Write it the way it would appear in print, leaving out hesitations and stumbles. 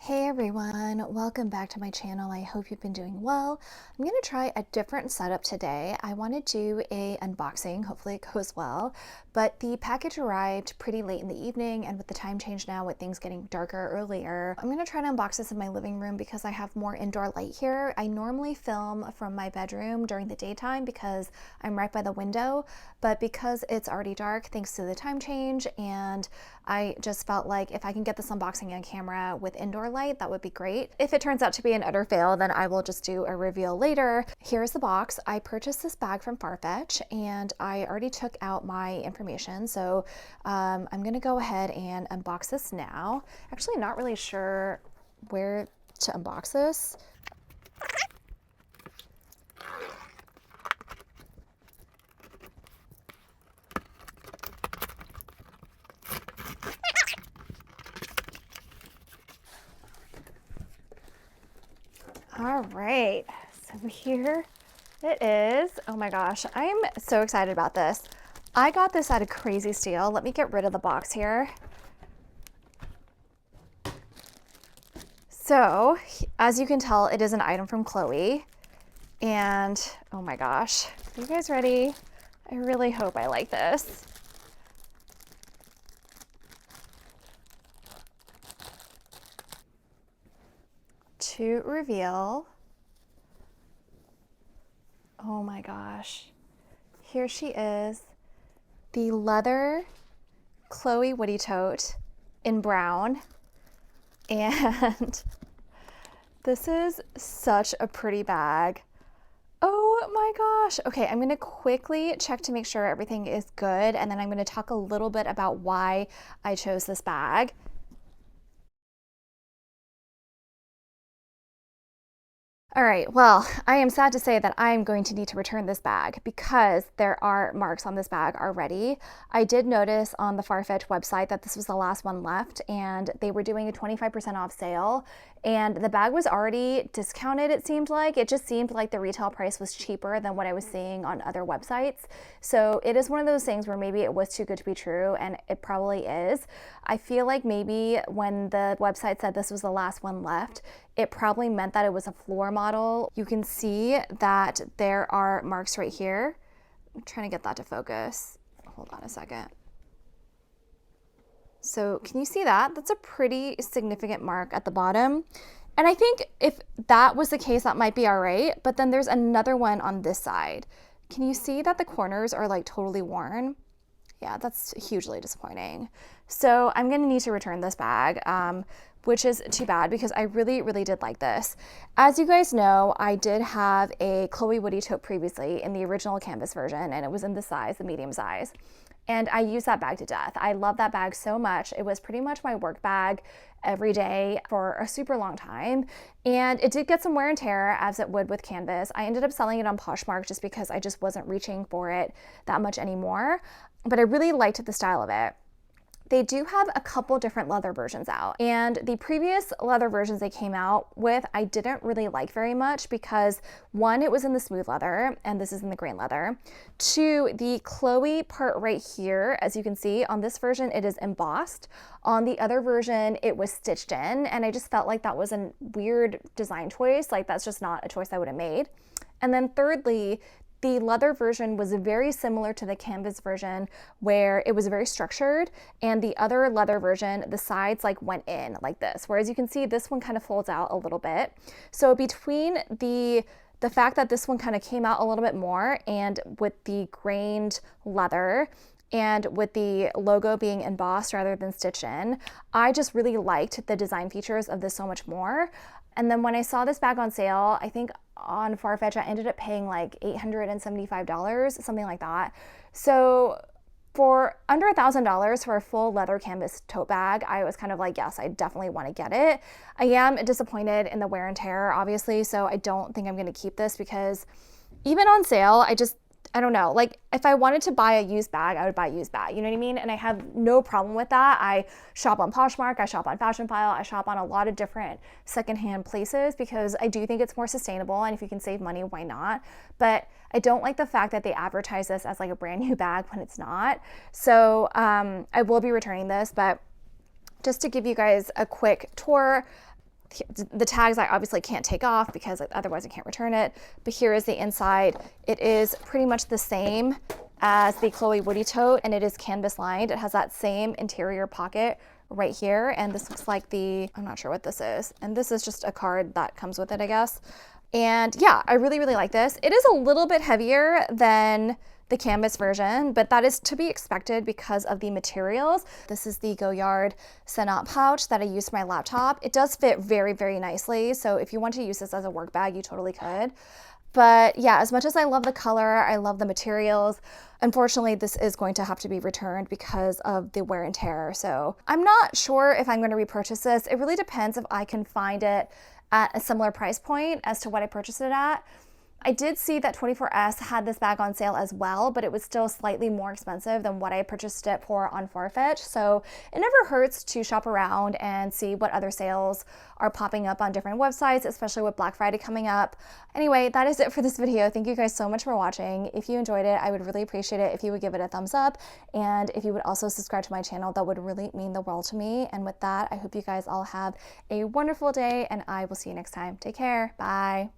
Hey everyone, welcome back to my channel. I hope you've been doing well. I'm going to try a different setup today. I want to do a unboxing, hopefully it goes well, but the package arrived pretty late in the evening, and with the time change now with things getting darker earlier, I'm going to try to unbox this in my living room because I have more indoor light here. I normally film from my bedroom during the daytime because I'm right by the window, but because it's already dark thanks to the time change, and I just felt like if I can get this unboxing on camera with indoor light, that would be great. If it turns out to be an utter fail, then I will just do a reveal later. Here's the box. I purchased this bag from Farfetch and I already took out my information. So I'm gonna go ahead and unbox this now. Actually not really sure where to unbox this. All right, so here it is. Oh my gosh, I am so excited about this. I got this at a crazy steal. Let me get rid of the box here. So, as you can tell, it is an item from Chloe. And oh my gosh, are you guys ready? I really hope I like this. To reveal, oh my gosh, here she is, the leather Chloe Woody tote in brown. And this is such a pretty bag. Oh my gosh. Okay, I'm gonna quickly check to make sure everything is good, and then I'm gonna talk a little bit about why I chose this bag. All right, well, I am sad to say that I'm going to need to return this bag because there are marks on this bag already. I did notice on the Farfetch website that this was the last one left, and they were doing a 25% off sale, and the bag was already discounted, it seemed like. It just seemed like the retail price was cheaper than what I was seeing on other websites. So it is one of those things where maybe it was too good to be true, and it probably is. I feel like maybe when the website said this was the last one left, it probably meant that it was a floor model. You can see that there are marks right here. I'm trying to get that to focus. Hold on a second. So can you see that? That's a pretty significant mark at the bottom. And I think if that was the case, that might be all right. But then there's another one on this side. Can you see that the corners are like totally worn? Yeah, that's hugely disappointing. So I'm gonna need to return this bag, which is too bad because I really, really did like this. As you guys know, I did have a Chloe Woody tote previously in the original canvas version, and it was in the size, the medium size. And I use that bag to death. I love that bag so much. It was pretty much my work bag every day for a super long time. And it did get some wear and tear, as it would with canvas. I ended up selling it on Poshmark just because I just wasn't reaching for it that much anymore. But I really liked the style of it. They do have a couple different leather versions out, and the previous leather versions they came out with I didn't really like very much because one, it was in the smooth leather and this is in the grain leather. Two, the Chloe part right here, as you can see on this version, it is embossed. On the other version, it was stitched in, and I just felt like that was a weird design choice. Like, that's just not a choice I would have made. And then thirdly, the leather version was very similar to the canvas version where it was very structured, and the other leather version, the sides like went in like this. Whereas you can see this one kind of folds out a little bit. So between the fact that this one kind of came out a little bit more, and with the grained leather, and with the logo being embossed rather than stitched in, I just really liked the design features of this so much more. And then when I saw this bag on sale, I think on Farfetch, I ended up paying like $875, something like that. So for under $1,000 for a full leather canvas tote bag, I was kind of like, yes, I definitely want to get it. I am disappointed in the wear and tear, obviously, so I don't think I'm going to keep this because even on sale, I don't know, like if I wanted to buy a used bag, I would buy a used bag, you know what I mean? And I have no problem with that. I shop on Poshmark, I shop on Fashion File, I shop on a lot of different secondhand places because I do think it's more sustainable, and if you can save money, why not? But I don't like the fact that they advertise this as like a brand new bag when it's not. So I will be returning this, but just to give you guys a quick tour, The tags I obviously can't take off because otherwise I can't return it. But here is the inside. It is pretty much the same as the Chloe Woody tote, and it is canvas lined. It has that same interior pocket right here, and this looks like I'm not sure what this is, and this is just a card that comes with it, I guess. And yeah, I really, really like this. It is a little bit heavier than the canvas version, but that is to be expected because of the materials. This is the Goyard Senat pouch that I use for my laptop. It does fit very, very nicely, so if you want to use this as a work bag, you totally could. But yeah, as much as I love the color, I love the materials, unfortunately, this is going to have to be returned because of the wear and tear. So I'm not sure if I'm going to repurchase this. It really depends if I can find it at a similar price point as to what I purchased it at. I did see that 24S had this bag on sale as well, but it was still slightly more expensive than what I purchased it for on Farfetch. So it never hurts to shop around and see what other sales are popping up on different websites, especially with Black Friday coming up. Anyway, that is it for this video. Thank you guys so much for watching. If you enjoyed it, I would really appreciate it if you would give it a thumbs up. And if you would also subscribe to my channel, that would really mean the world to me. And with that, I hope you guys all have a wonderful day, and I will see you next time. Take care. Bye.